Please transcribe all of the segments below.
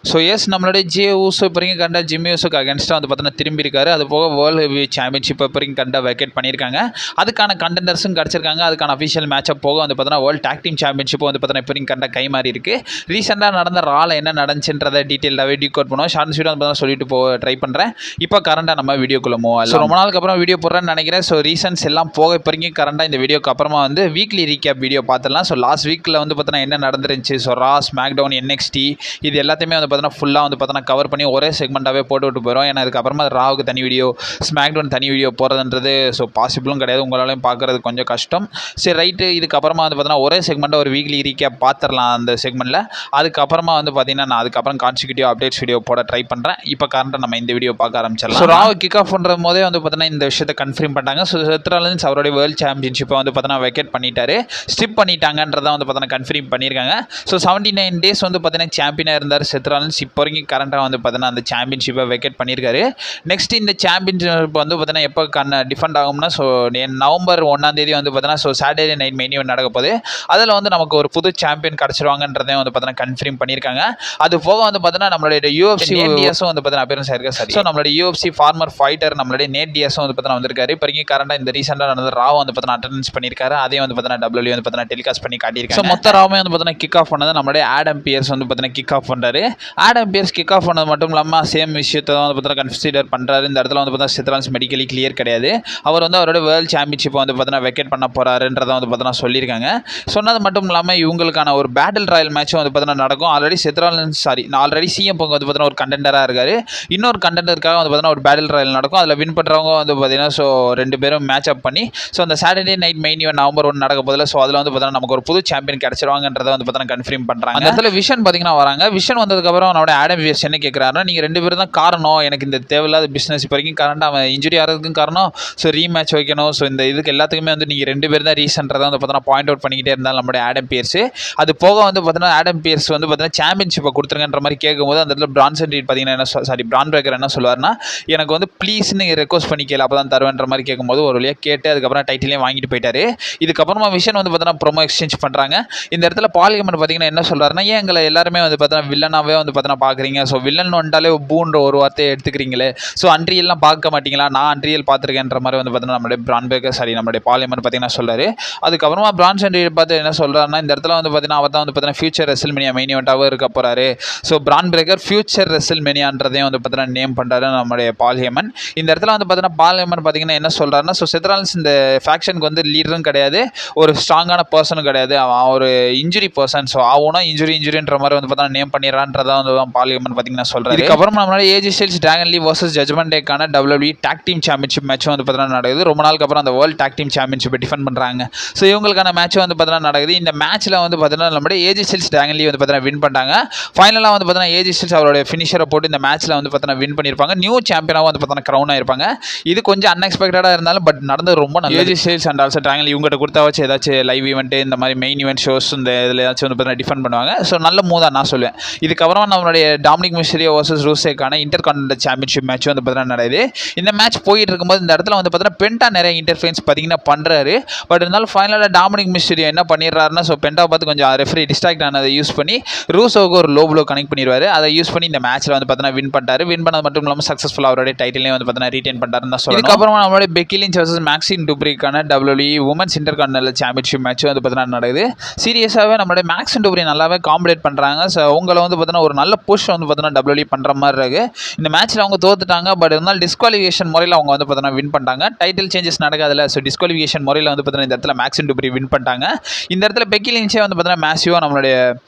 So S நம்மளுடைய J Uso இப்போ வரைக்கும் கண்ட ஜிம்மி ஊசோக்கு அகேன்ஸ்டாக வந்து பார்த்தீங்கன்னா திரும்பி இருக்காரு. அது போக வேர்ல்டு ஹெவி சாம்பியன்ஷிப் இப்போ வரைக்கும் கண்ட வெக்கேட் பண்ணியிருக்காங்க. அதுக்கான கண்டெண்டர்ஸும் கிடச்சிருக்காங்க. அதுக்கான அஃபிஷியல் மேட்சப் போக வந்து பார்த்தீங்கன்னா வேர்ல்டு டாக் டீம் சாம்பியன்ஷிப் வந்து பார்த்தீங்கன்னா இப்போ வரைக்கும் கண்ட கை மாறி இருக்கு. ரீசெண்டாக நடந்த ரால என்ன நடந்துச்சுன்றதை டீட்டெயிலாகவே டீகோட் பண்ணுவோம். ஷார்ட் ஸ்வீட் வந்து பார்த்தீங்கன்னா சொல்லிட்டு ட்ரை பண்ணுறேன். இப்போ கரண்டாக நம்ம வீடியோக்குள்ள மூவ் ஆகலாம். ரொம்ப நாளுக்கு அப்புறம் வீடியோ போடுறேன்னு நினைக்கிறேன். ஸோ ரீசன்ஸ் எல்லாம் போக இப்போ வரைக்கும் கரண்டாக இந்த வீடியோக்கு அப்புறமா வந்து வீக்லி ரீகேப் வீடியோ பார்த்துடலாம். ஸோ லாஸ்ட் வீக்கில் வந்து பார்த்தீங்கன்னா என்ன நடந்துருந்துச்சு, ஸோ ரா, ஸ்மாக்டவுன், NXT இது எல்லாத்தையுமே வந்து பார்த்தீங்கன்னா ஃபுல்லாக வந்து பார்த்தீங்கன்னா கவர் பண்ணி ஒரே செக்மெண்ட்டாகவே போட்டு போயிடும். ஏன்னா அதுக்கப்புறமா ராவுக்கு தனி வீடியோ, ஸ்மாக்டவுன் தனி வீடியோ போகிறதுன்றது ஸோ பாசிபிளும் கிடையாது, உங்களாலையும் பார்க்குறது கொஞ்சம் கஷ்டம். சரி ரைட்டு, இதுக்கப்புறமா வந்து பார்த்தீங்கன்னா ஒரே செக்மெண்ட்டாக ஒரு வீக்லி ரீகேப் பார்த்துடலாம் அந்த செக்மெண்ட்டில். அதுக்கப்புறமா வந்து பார்த்தீங்கன்னா நான் அதுக்கப்புறம் கான்சிக்யூட்டிவ் அப்டேட்ஸ் வீடியோ போட ட்ரை பண்ணுறேன். இப்போ கரண்ட்டாக நம்ம இந்த வீடியோ பார்க்க ஆரம்பிச்சிடலாம். ஸோ ராவை கிக் ஆஃப் பண்ணுற போதே வந்து பார்த்தீங்கன்னா இந்த விஷயத்தை கன்ஃபார்ம் பண்ணிட்டாங்க. ஸோ செத் ராலின்ஸ் அவருடைய வேர்ல்டு சாம்பியன்ஷிப்பை வந்து பார்த்தீங்கன்னா வெக்கேட் பண்ணிட்டாரு, ஸ்ட்ரிப் பண்ணிட்டாங்கன்றதை வந்து பார்த்தீங்கன்னா கன்ஃபார்ம் பண்ணியிருக்காங்க. ஸோ 79 டேஸ் வந்து பார்த்தீங்கன்னா சாம்பியனாக இருந்தார் செத் ராலின்ஸ். இப்போ வரைக்கும் கரண்ட்டாக வந்து பார்த்தீங்கன்னா அந்த சாம்பியன்ஷிப்பை வெக்கேட் பண்ணியிருக்காரு. நெக்ஸ்ட் இந்த சாம்பியன்ஷிப் வந்து பார்த்தீங்கன்னா எப்போ டிஃபெண்ட் ஆகும்னா ஸோ நவம்பர் 1ஆம் தேதி வந்து பார்த்தீங்கன்னா so Saturday night main event நடக்க போகுது. அதில் வந்து நமக்கு ஒரு புது சாம்பியன் கிடச்சிருவாங்கன்றதையும் வந்து பார்த்தீங்கன்னா கன்ஃபார்ம் பண்ணியிருக்காங்க. அது போக வந்து பார்த்தீங்கன்னா நம்மளுடைய UFC டிஎஸும் வந்து பார்த்தீங்கன்னா அப்பியரன்ஸ் ஆயிருக்காரு. சரி, ஸோ நம்மளுடைய UFC ஃபார்மர் ஃபைட்டர் நம்மளுடைய நேட் டிஎஸும் வந்து பார்த்தீங்கன்னா வந்திருக்காரு. இப்போ வரைக்கும் கரண்ட்டாக இந்த ரீசெண்டாக நடந்த ராவ் வந்து பார்த்தீங்கன்னா அட்டெண்டன்ஸ் பண்ணியிருக்காரு. அதையும் வந்து பார்த்தீங்கன்னா WWE வந்து பார்த்தீங்கன்னா டெலிகாஸ்ட் பண்ணி காட்டியிருக்காங்க. ஸோ மொத்த ராவுமே வந்து பார்த்தீங்கன்னா கிக் ஆஃப் பண்ணது நம்மளுடைய ஆடம் பியர்ஸ் வந்து பார்த்தீங்கன்னா கிக் ஆஃப் பண்ணுறாரு. ஆடம் பியர்ஸ் கிக் ஆஃப் பண்ணது மட்டும் இல்லாமல் சேம் விஷயத்தை வந்து பார்த்தீங்கன்னா கன்சிடர் பண்ணுறாரு. இந்த இடத்துல வந்து பார்த்தீங்கன்னா செத் ராலின்ஸ் மெடிக்கலி கிளியர் கிடையாது, அவர் வந்து அவரோட வேர்ல்டு சாம்பியன்ஷிப்பை வந்து பார்த்தீங்கன்னா வெக்கேட் பண்ண போகிறாருன்றதை வந்து பார்த்தீங்கன்னா சொல்லியிருக்காங்க. சொன்னது மட்டும் இல்லாமல் இவங்களுக்கான ஒரு பேட்டில் ராயல் மேட்சும் வந்து பார்த்தீங்கன்னா நடக்கும். ஆல்ரெடி செத் ராலின்ஸ் ஆல்ரெடி சிஎம் பங்கு வந்து பார்த்தீங்கன்னா ஒரு கண்டெண்டராக இருக்காரு. இன்னொரு கண்டெண்டருக்காக வந்து பார்த்தீங்கன்னா ஒரு பேட்டில் ராயல் நடக்கும். அதில் வின் பண்ணுறவங்க வந்து பார்த்தீங்கன்னா ஸோ 2 பேரும் மேட்ச் அப் பண்ணி ஸோ அந்த Saturday night main event November 1 நடக்க போதில். ஸோ அதில் வந்து பார்த்தீங்கன்னா நமக்கு ஒரு புது சாம்பியன் கிடச்சிருவாங்கன்றதை வந்து பார்த்தீங்கன்னா கன்ஃபார்ம் பண்ணுறாங்க. அந்த இடத்துல விஷன் பார்த்தீங்கன்னா வராங்க. விஷன் வந்ததுக்கப்புறம் நம்மளோட ஆடம் பியர்ஸ் என்ன கேட்குறாருன்னா, நீங்கள் 2 பேரும் தான் காரணம் எனக்கு இந்த தேவையில்லாத பிஸ்னஸ் இப்போ வரைக்கும் கரண்டாக அவன் இன்ஜுரி ஆகிறதுக்கும் காரணம், ஸோ ரீமேட்ச் வைக்கணும், ஸோ இந்த இதுக்கு எல்லாத்துக்குமே வந்து நீங்கள் 2 பேர் தான் ரீசன்றதை வந்து பார்த்தீங்கன்னா பாயிண்ட் அவுட் பண்ணிக்கிட்டே இருந்தாலும் நம்மளுடைய ஆடம் பியர்ஸ். அது போக வந்து பார்த்தீங்கன்னா ஆடம் பியர்ஸ் வந்து பார்த்தீங்கன்னா சாம்பியன்ஷிப்பை கொடுத்துருங்கன்ற மாதிரி கேட்கும்போது அந்த இடத்துல பிரான்சன் ரீட் பார்த்தீங்கன்னா என்ன பிரான் பிரேக்கர் என்ன சொல்லுவார்னா, எனக்கு வந்து ப்ளீஸ்னு ரெக்வஸ்ட் பண்ணிக்கல அப்போ தான் தருவேன்ற மாதிரி கேட்கும்போது ஒரு வழியாக கேட்டு அதுக்கப்புறம் டைட்டிலையும் வாங்கிட்டு போயிட்டாரு. இதுக்கப்புறமா விஷன் வந்து பார்த்தீங்கன்னா ப்ரோமோ எக்ஸ்சேஞ்ச் பண்ணுறாங்க. இந்த இடத்துல பால் ஹேமன் பார்த்தீங்கன்னா என்ன சொல்கிறாருன்னா, ஏன் எங்களை எல்லாருமே வந்து பார்த்தீங்கன்னா வில்லனாகவே வந்து பார்த்தீங்கன்னா பார்க்குறீங்க, ஸோ வில்லன் வந்துட்டாலே பூன்ற ஒரு வார்த்தையை எடுத்துக்கிறீங்களே, ஸோ அன்ரியல்லாம் பார்க்க மாட்டீங்களா, நான் அன்ரியல் பார்த்துருக்கேன்ற மாதிரி வந்து பார்த்தீங்கன்னா நம்மளுடைய பிரான் பிரேக்கர் நம்மளுடைய பால் ஹேமன் பார்த்தீங்கன்னா சொல்கிறாரு. அதுக்கப்புறமா பிரான்சன் ரீட் பார்த்து என்ன சொல்கிறாருன்னா, இந்த இடத்துல வந்து பார்த்தீங்கன்னா அவர் தான் வந்து பார்த்தீங்கன்னா ஃபியூச்சர் ரெசில்மேனியா மெயின் ஈவெண்ட்டாகவே இருக்க போகிறாரு. ஸோ பிரான் பிரேக்கர் ஃபியூச்சர் ரெசில்மேனியான்றதையும் வந்து பார்த்தீங்கன்னா நேம் பண்ணுறாரு நம்மளுடைய பால் ஹேமன். இந்த இடத்துல வந்து பார்த்தீங்கன்னா பால் ஹேமன் பார்த்தீங்கன்னா என்ன சொல்கிறாருன்னா, ஸோ செத் ராலின்ஸ் இந்த ஃபேக்ஷனுக்கு வந்து லீடரும் கிடையாது, ஒரு ஸ்ட்ராங்கான பர்சனும் கிடையாது, அவன் ஒரு இன்ஜுரி பர்சன், ஸோ அவனும் இன்ஜுரின்ற மாதிரி வந்து பார்த்தீங்கன்னா நேம் பண்ணிடுறான்றதா வந்து பால் ஹேமன் பார்த்தீங்கன்னா சொல்கிறாரு. இதுக்கப்புறம் நம்மளால AJ Styles Dragon Lee versus Judgment டேக்கான WWE டாக் டீம் சாம்பியன்ஷிப் மேட்சும் வந்து பார்த்தீங்கன்னா நடக்குது. ரொம்ப நாளுக்கு அப்புறம் அந்த வேர்ல்டு டாக் டீம் சாம்பியன்ஷிப்பை டிஃபெண்ட் பண்ணுறாங்க. ஸோ இவங்களுக்கான மேட்ச் வந்து பார்த்தீங்கன்னா நடக்குது. இந்த மேட்ச்சில் வந்து பார்த்தீங்கன்னா நம்மளுடைய ஏஜி ஸ்டைல்ஸ் டிராகன் லீ வந்து பார்த்தீங்கன்னா வின் பண்ணிட்டாங்க. ஃபைனலாக வந்து பார்த்தீங்கன்னா ஏஜி ஸ்டைல்ஸ் அவருடைய ஃபினிஷரை போட்டு இந்த மேட்ச்சில் வந்து பார்த்தீங்கன்னா வின் பண்ணியிருப்பாங்க. நியூ சாம்பியனாக வந்து பார்த்தீங்கன்னா க்ரௌன் ஆயிருப்பாங்க. இது கொஞ்சம் அன்எக்ஸ்பெக்டடாக இருந்தாலும் பட் நடந்தது ரொம்ப நல்லது. AJ Styles and also Dragon Lee இவங்ககிட்ட கொடுத்தா வச்சு ஏதாச்சும் லைவ் ஈவெண்ட் இந்த மாதிரி மெயின் ஈவெண்ட் ஷோஸ் இந்த இதில் ஏதாச்சும் வந்து பார்த்தீங்கன்னா டிஃபெண்ட் பண்ணுவாங்க. ஸோ நல்ல மூவ் நான் சொல்லுவேன். இதுக்கப்புறமா நம்மளுடைய டாமினிக் மிஸ்டீரியோ வர்சஸ் ரூசேக்கான இன்டர் கான்டினென்டல் சாம்பியன்ஷிப் மேட்ச் வந்து பார்த்தீங்கன்னா நடக்குது. இந்த மேட்ச் போயிட்டு இருக்கும்போது இந்த இடத்துல வந்து பார்த்தீங்கன்னா பென்டா நிறைய இன்டர்ஃபரன்ஸ் பார்த்தீங்கன்னா பண்ணுறாரு. பட் இருந்தாலும் ஃபைனலாக டாமினிக் மிஸ்டீரியோ என்ன பண்ணிடுறாருன்னா, ஸோ பென்டா பார்த்து கொஞ்சம் ரெஃப்ரி டிஸ்ட்ராக்ட் ஆனதை யூஸ் பண்ணி ரூசோவுக்கு ஒரு லோ ப்ளோ கனெக்ட் பண்ணிடுவார். அதை யூஸ் பண்ணி இந்த மேட்ச்சில் வந்து பார்த்தீங்கன்னா வின் பண்ணிட்டாரு. வின் பண்ணது மட்டும் இல்லாமல் சக்ஸஸ்ஃபுல்லாக அவருடைய டைட்டிலையும் வந்து பார்த்தீங்கன்னா ரீட்டைன் பண்ணிட்டாருன்னு தான் சொல்லணும். இதுக்கப்புறமா நம்மளுடைய பெக்கி லிஞ்ச் வர்சஸ் மேக்ஸின் டூப்ரிக்கான WWE women's intercontinental championship match வந்து பார்த்தீங்கன்னா நடக்குது. சீரியஸாகவே நம்மளுடைய மேக்ஸின் டூப்ரி நல்லாவே காம்படேட் பண்ணுறாங்க. ஸோ அவங்களை வந்து பார்த்தீங்கன்னா ஒரு நல்ல புஷ் வந்து பார்த்தீங்கன்னா WWE பண்ணுற மாதிரி இருக்குது. இந்த மேட்ச்சில் அவங்க தோத்துட்டாங்க. பட் இருந்தாலும் டிஸ்குவாலிஃபிகேஷன் முறையில் அவங்க வந்து பார்த்தீங்கன்னா வின் பண்ணிட்டாங்க. டைட்டில் சேஞ்சஸ் நடக்காதுல்ல, ஸோ டிஸ்குவாலிஃபிகேஷன் முறையில் வந்து பார்த்தீங்கன்னா இந்த இடத்துல மேக்ஸின் டூப்ரி வின் பண்ணிட்டாங்க. இந்த இடத்துல பெக்கி லிஞ்சே வந்து பார்த்தீங்கன்னா மேசிவாக நம்மளுடைய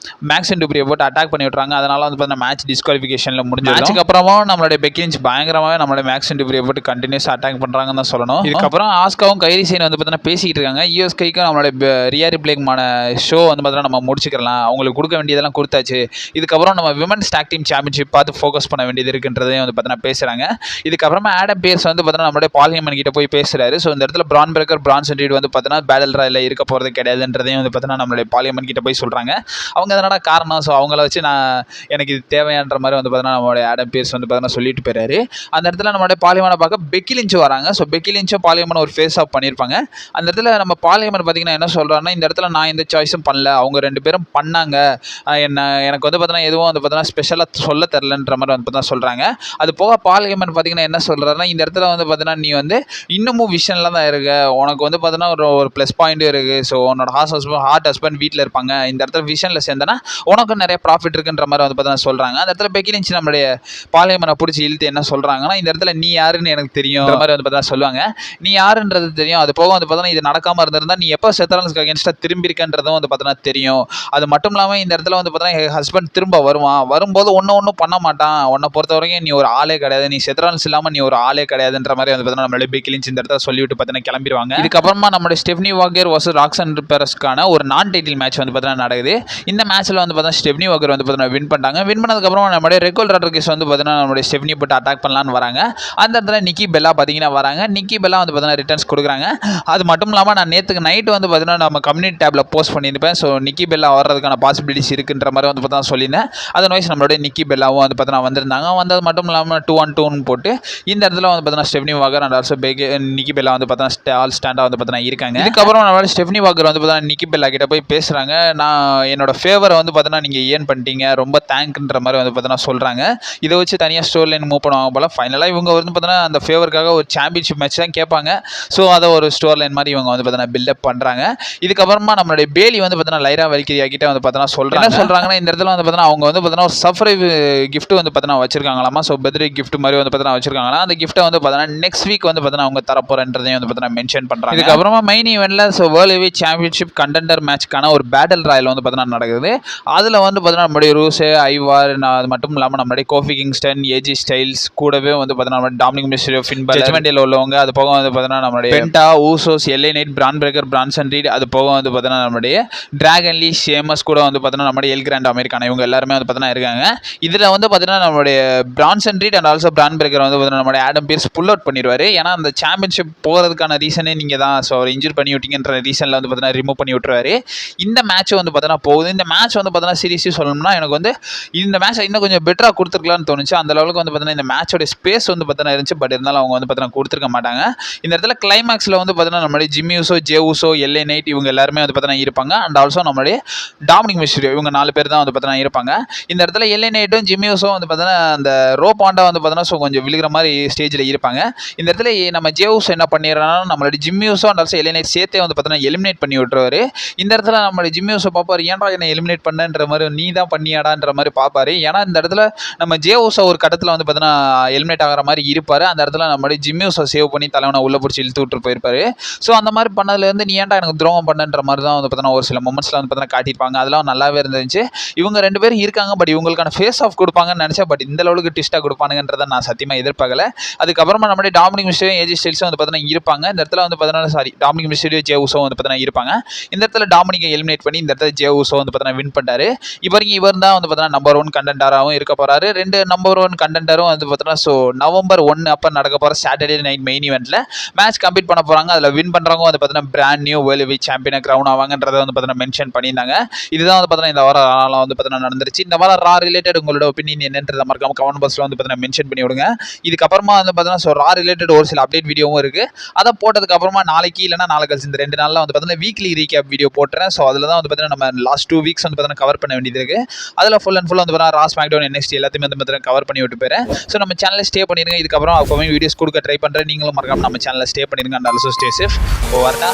மேக்ஸின் டூப்ரியை போட்டு அட்டாக் பண்ணி விட்றாங்க. அதனால வந்து பார்த்தீங்கன்னா மேட்ச் டிஸ்குவாலிஃபிகேஷனில் முடிஞ்சு. மேட்ச்சுக்கு அப்புறமா நம்மளுடைய பெக்கி லிஞ்ச் பயங்கரமாகவே நம்மளுடைய மேக்ஸின் டூப்ரியை போட்டு கண்டினியூஸாக அட்டாக் பண்ணுறாங்கன்னு தான் சொல்லணும். இதுக்கப்புறம் ஆஸ்காவும் கைரி சேன் வந்து பார்த்தீங்கன்னா பேசிக்கிட்டு இருக்காங்க. யூஎஸ்கைக்கும் நம்மளுடைய ரியா ரிப்ளேக்குமான ஷோ வந்து பார்த்தீங்கன்னா நம்ம முடிச்சுக்கலாம், அவங்களுக்கு கொடுக்க வேண்டியதெல்லாம் கொடுத்தாச்சு, இதுக்கப்புறம் நம்ம விமன்ஸ் டாக் டீம் சாம்பியன்ஷிப் பார்த்து ஃபோக்கஸ் பண்ண வேண்டியது இருக்குன்றதையும் வந்து பார்த்தீங்கன்னா பேசுகிறாங்க. இதுக்கப்புறமா ஆடம் பியர்ஸ் வந்து பார்த்தீங்கன்னா நம்மளுடைய பால் ஹேமன் கிட்ட போய் பேசுகிறாரு. ஸோ இந்த இடத்துல பிரான் பிரேக்கர் பிரான்சன் ரீட் வந்து பார்த்தீங்கன்னா பேட்டில் ராயில் இருக்க போகிறது கிடையாதுன்றதையும் வந்து பார்த்தீங்கன்னா நம்மளுடைய பால் ஹேமன் கிட்ட போய் சொல்கிறாங்க. அவங்க அதனால காரணம், ஸோ அவங்கள வச்சு எனக்கு இது தேவையான்ற மாதிரி வந்து பார்த்தீங்கன்னா நம்மளுடைய ஆடம் பியர்ஸ் வந்து பார்த்தீங்கன்னா சொல்லிட்டு போயிறாரு. அந்த இடத்துல நம்மளுடைய பால் ஹேமனை பார்க்க பெக்கி லிஞ்ச் வராங்க. ஸோ பெக்கி லிஞ்சும் பால் ஹேமன் ஒரு ஃபேஸ் ஆஃப் பண்ணியிருப்பாங்க. அந்த இடத்துல நம்ம பால் ஹேமன் பார்த்தீங்கன்னா என்ன சொல்கிறாருன்னா, இந்த இடத்துல நான் எந்த சாய்ஸும் பண்ணல, அவங்க 2 பேரும் பண்ணாங்க, எனக்கு வந்து பார்த்தீங்கன்னா எதுவும் வந்து பார்த்தீங்கன்னா பார்த்தீங்கன்னா ஸ்பெஷலாக சொல்ல தெரிலன்ற மாதிரி வந்து பார்த்தீங்கன்னா சொல்கிறாங்க. அது போக பால் ஹேமன் பார்த்தீங்கன்னா என்ன சொல்கிறாருன்னா, இந்த இடத்துல வந்து பார்த்தீங்கன்னா நீ வந்து இன்னமும் விஷனில் தான் இருக்க, உனக்கு வந்து பார்த்தீங்கன்னா ஒரு ப்ளஸ் பாயிண்ட்டும் இருக்குது. ஸோ உன்னோட ஹார்ட் ஹஸ்பண்ட் வீட்டில் இருப்பாங்க, இந்த இடத்துல விஷனில் சேர்ந்தனா உனக்கும் நிறைய ப்ராஃபிட் இருக்குன்ற மாதிரி வந்து பார்த்தீங்கன்னா சொல்கிறாங்க. அந்த இடத்துல பெக்கி லிஞ்ச் நம்மளுடைய பால் ஹேமனை பிடிச்சி இழுத்து என்ன சொல்கிறாங்கன்னா, இந்த இடத்துல நீ யாருன்னு எனக்கு தெரியும் மாதிரி வந்து பார்த்தீங்கன்னா சொல்லுவாங்க. நீ யாருன்றது தெரியும், அது போக வந்து பார்த்தீங்கன்னா இது நடக்காமல் இருந்திருந்தா நீ எப்போ செத்ரான்ஸ்க்கு அகேன்ஸ்டாக திரும்பியிருக்கன்றதும் வந்து பார்த்தீங்கன்னா தெரியும். அது மட்டும் இல்லாமல் இந்த இடத்துல வந்து பார்த்தீங்கன்னா என் ஹஸ்பண்ட் திரும்ப வரும்போது ஒன்றும் பண்ண மாட்டான், உன்னை பொறுத்த வரைக்கும் நீ ஒரு ஆளே கிடையாது, நீ செத்ரான்ஸ் இல்லாமல் நீ ஒரு ஆளே கிடையாதுன்ற மாதிரி வந்து பார்த்தீங்கன்னா நம்மளுடைய பெக்கி லிஞ்ச் இந்த இடத்துல சொல்லிவிட்டு பார்த்தீங்கன்னா கிளம்பிடுவாங்க. இதுக்கப்புறமா நம்மளுடைய ஸ்டெஃப்னி வாக்கர் வர்சஸ் ராக்சன் பெரஸ்க்கான ஒரு நான் டைட்டில் மேட்ச் வந்து பார்த்தீங்கன்னா நடக்குது. இந்த மேட்ச்சில் வந்து பார்த்தீங்கன்னா ஸ்டெஃப்னி வாக்கர் வந்து பார்த்தீங்கன்னா வின் பண்ணிட்டாங்க. வின் பண்ணதுக்கப்புறம் நம்மளுடைய ரெக்கோல் ராட்ரிகஸ் வந்து பார்த்தீங்கன்னா நம்மளுடைய ஸ்டெஃப்னி போட்டு அட்டாக் பண்ணலான்னு வராங்க. அந்த இடத்துல நிக்கி பெல்லா பார்த்தீங்கன்னா வராங்க. நிக்கி பெல்லா வந்து பார்த்தீங்கன்னா ரிட்டர்ன்ஸ் கொடுக்குறாங்க. அது மட்டும் இல்லாமல் நான் நேற்றுக்கு நைட்டு வந்து பார்த்தீங்கன்னா நம்ம கம்யூனிட்டி டேப்பில் போஸ்ட் பண்ணியிருப்பேன். ஸோ நிக்கி பெல்லா வர்றதுக்கான பாசிபிலிட்டிஸ் இருக்குன்ற மாதிரி வந்து பார்த்தா சொல்லியிருந்தேன். அதர்வைஸ் நம்மளுடைய நிக்கி பெல்லாவும் வந்து பார்த்தீங்கன்னா வந்திருந்தாங்க. வந்தது மட்டும் இல்லாமல் 2-on-2 போட்டு இந்த இடத்துல வந்து பார்த்தீங்கன்னா Stephanie Walker and also Nikki Bella வந்து பார்த்தீங்கன்னா ஆல் ஸ்டாண்டாக வந்து பார்த்தீங்கன்னா இருக்காங்க. இதுக்கப்புறம் நம்மளோட ஸ்டெஃப்னி வாக்கர் வந்து பார்த்தீங்கன்னா நிக்கி பெல்லா கிட்ட போய் பேசுகிறாங்க. நான் என்னோட ஃபேவரை வந்து பார்த்தீங்கன்னா நீங்கள் ஏர்ன் பண்ணிட்டீங்க, ரொம்ப தேங்க்ன்ற மாதிரி வந்து பார்த்தீங்கன்னா சொல்கிறாங்க. இதை வச்சு தனியாக ஸ்டோர் லைன் மூவ் பண்ணுவாங்க போல். ஃபைனலாக இவங்க வந்து பார்த்தீங்கன்னா அந்த ஃபேவருக்காக ஒரு சாம்பியன்ஷிப் மேட்ச் தான் கேட்பாங்க. ஸோ அதை ஒரு ஸ்டோர் லைன் மாதிரி இவங்க வந்து பார்த்தீங்கன்னா பில்டப் பண்ணுறாங்க. இதுக்கப்புறமா நம்மளுடைய பேலி வந்து பார்த்தீங்கன்னா லைரா வெல்கிரியா கிட்ட வந்து பார்த்தீங்கன்னா சொல்கிறாங்கன்னா இந்த இடத்துல வந்து பார்த்தீங்கன்னா அவங்க வந்து பார்த்தீங்கன்னா ஒரு சர்ப்ரைஸ் கிஃப்ட் வந்து பார்த்தீங்கன்னா வச்சிருக்காங்களாமா. ஸோ பர்த்டே கிஃப்ட் மாதிரி வந்து பார்த்தீங்கன்னா வச்சிருக்காங்களா. அந்த கிஃப்ட்டை வந்து பார்த்தீங்கன்னா நெக்ஸ்ட் வீக் வந்து பார்த்தீங்கன்னா அவங்க தரப்போறன்றதையும் வந்து பார்த்தீங்கன்னா மென்ஷன் பண்ணுறாங்க. இதுக்கப்புறமா மெயின் ஈவெண்ட்ல so world heavy championship contender மேட்ச்க்கான ஒரு பேட்டில் ராயல் வந்து பார்த்தீங்கன்னா நடக்குது. அதில் வந்து பார்த்தீங்கன்னா நம்மளுடைய ரூஸே ஐவார் அது மட்டும் இல்லாமல் நம்மளுடைய கோஃபி கிங்ஸ்டன் ஏஜி ஸ்டைல்ஸ் கூடவே வந்து பார்த்தீங்கன்னா டாமினிக் மிஸ்டீரியோ ஃபின் பலர் ஜட்ஜ்மென்ட்டில் உள்ளவங்க, அது போக வந்து பார்த்தீங்கன்னா நம்மளுடைய Penta Usos LA Knight Bron Breakker Bronson Reed, அது போக வந்து பார்த்தீங்கன்னா நம்மளுடைய டிராகன் லீ ஷேமஸ் கூட வந்து பார்த்தீங்கன்னா நம்மளுடைய எல் கிராண்ட் அமெரிக்கான இவங்க எல்லாருமே வந்து பார்த்தீங்கன்னா இருக்காங்க. இதில் வந்து பார்த்தீங்கன்னா நம்மளுடைய Branson read and also PRAN breaker வந்து பார்த்தீங்கன்னா நம்மளுடைய ஆடம் பீர்ஸ் புல் அவுட் பண்ணிடுவார். ஏன்னா அந்த சாம்பியன்ஷிப் போகிறதுக்கான ரீசனே நீங்கள் தான். ஸோ அவர் இன்ஜூர் பண்ணி விட்டீங்கன்ற ரீசனில் வந்து பார்த்தீங்கன்னா ரிமூவ் பண்ணி விட்டுருவாரு. இந்த மேட்ச் வந்து பார்த்தீங்கன்னா போகுது. இந்த மேட்ச் வந்து பார்த்தீங்கன்னா சீரியஸாக சொல்லணும்னா எனக்கு வந்து இந்த மேட்ச் இன்னும் கொஞ்சம் பெட்டராக கொடுத்துருக்கலாம்னு தோணுச்சு. அந்த லெவலுக்கு வந்து பார்த்தீங்கன்னா இந்த மேட்சோட ஸ்பேஸ் வந்து பார்த்தீங்கன்னா இருந்துச்சு. பட் இருந்தாலும் அவங்க வந்து பார்த்தீங்கன்னா கொடுத்துருக்க மாட்டாங்க. இந்த இடத்துல கிளைமேக்ஸில் வந்து பார்த்தீங்கன்னா நம்மளுடைய Jimmy Uso, J Uso, எல்ஏ night இவங்க எல்லாருமே வந்து பார்த்தீங்கன்னா இருப்பாங்க. அண்ட் ஆல்சோ நம்மளுடைய டாமினிக் மிஸ்டீரியோ இவங்க 4 பேர் தான் வந்து பார்த்தீங்கன்னா இருப்பாங்க. இந்த இடத்துல எல்ஏ நைட்டும் ஜிம்மி யூசோ வந்து பார்த்தீங்கன்னா அந்த ரோப் ஆண்டா வந்து பார்த்தீங்கன்னா ஸோ கொஞ்சம் விழுகிற மாதிரி ஸ்டேஜில் இருப்பாங்க. இந்த இடத்துல நம்ம ஜே ஊசோ என்ன பண்ணிடுறாங்கன்னா நம்மளுடைய Jimmy Uso and also எல்ஏ night சேர்த்தே வந்து பார்த்தீங்கன்னா எலிமினேட் பண்ணி விட்டுருவாரு. இந்த இடத்துல நம்மளுடைய ஜிம்மி யூசோ பார்ப்பாரு, ஏன்டா என்ன எலிமினேட் பண்ணன்ற மாதிரி, நீ தான் பண்ணியாடான்ற மாதிரி பார்ப்பாரு. ஏன்னா இந்த இடத்துல நம்ம ஜே ஊசோ ஒரு கட்டத்தில் வந்து பார்த்தீங்கன்னா எலிமினேட் ஆகிற மாதிரி இருப்பார். அந்த இடத்துல நம்மளுடைய ஜிம்மி யூசோ சேவ் பண்ணி தலைவனை உள்ள பிடிச்சி இழுத்து விட்டு போயிருப்பாரு. ஸோ அந்த மாதிரி பண்ணதுலேருந்து நீ ஏன்டா எனக்கு துரோகம் பண்ணன்ற மாதிரி தான் வந்து பார்த்தீங்கன்னா ஒரு சில மொமெண்ட்ஸில் வந்து பார்த்தீங்கன்னா காட்டியிருப்பாங்க. அதெல்லாம் நல்லாவே இருந்துச்சு. இவங்க 2 பேரும் இருக்காங்க, பட் இவங்களுக்கான ஃபேஸ் ஆஃப் கொடுப்பாங்கன்னு நினச்சா, பட் இந்த அளவுக்கு ட்விஸ்ட்டாக கொடுப்பானுங்கன்றதை நான் சத்தியமாக எதிர்பார்க்கல. அதுக்கப்புறமா நம்மளுடைய டாமினிக் மிஸ்டீரியோ ஏஜி ஸ்டைல்ஸும் வந்து பார்த்தீங்கன்னா இருப்பாங்க. இந்த இடத்துல வந்து பார்த்தீங்கன்னா டாமினிக் மிஸ்டீரியோ ஜே ஊசோ வந்து பார்த்தீங்கன்னா இருப்பாங்க. இந்த இடத்துல டாமினிக்கை எலிமினேட் பண்ணி இந்த இடத்துல ஜே ஊசோ வந்து பார்த்தீங்கன்னா வின் பண்ணிட்டாரு. இவர் தான் வந்து பார்த்தீங்கன்னா நம்பர் 1 கண்டெண்டராகவும் இருக்க போகிறாரு. 2 நம்பர் 1 கண்டெண்டரும் வந்து பார்த்தீங்கன்னா ஸோ நவம்பர் 1 அப்போ நடக்க போகிற சாட்டர்டே நைட் மெயின் ஈவெண்ட்டில் மேட்ச் கம்ப்ளீட் பண்ண போகிறாங்க. அதில் வின் பண்ணுறவங்க வந்து பார்த்தீங்கன்னா பிராண்ட் நியூ வேர்ல்ட் ஹெவி சாம்பியனாக கிரவுன் ஆவாங்கன்றதை வந்து பார்த்தீங்கன்னா மென்ஷன் பண்ணியிருந்தாங்க. இதுதான் வந்து பார்த்தீங்கன்னா இந்த வாரம் வந்து பார்த்தீங்கன்னா நடந்துருச்சு. இந்த வாரம் ரா ரிலேட்டட் உங்களோட ஒப்பீனியன் என்னன்றதை மறக்காம கமெண்ட் பாக்ஸில் வந்து பார்த்தீங்கன்னா மென்ஷன் பண்ணி விடுங்க. இதுக்கப்புறமா வந்து பார்த்தீங்கன்னா ஸோ ரா ரிலேட்டட் ஒரு சில அப்டேட் வீடியோவும் இருக்குது. அதை போட்டதுக்கப்புறமா நாளைக்கு இல்லைனா நாளை கழிச்சு இந்த 2 நாளில் வந்து பார்த்தீங்கன்னா வீக்லி ரீகேப் வீடியோ போட்டுறேன். ஸோ அதில் தான் வந்து பார்த்தீங்கன்னா நம்ம லாஸ்ட் 2 வீக்ஸ் வந்து பார்த்தீங்கன்னா கவர் பண்ண வேண்டியது இருக்குது. அதில் ஃபுல் வந்து பார்த்தீங்கன்னா ரா ஸ்மாக்டவுன் NXT எல்லாத்தையுமே வந்து பார்த்தீங்கன்னா கவர் பண்ணி விட்டு போகிறேன். ஸோ நம்ம சேனலில் ஸ்டே பண்ணிடுங்க. இதுக்கப்புறம் அப்போவே வீடியோஸ் கொடுக்க ட்ரை பண்ணுறேன். நீங்களும் மறக்காம நம்ம சேனலில் ஸ்டே பண்ணிடுங்க. And also stay safe. ஓவர்டா.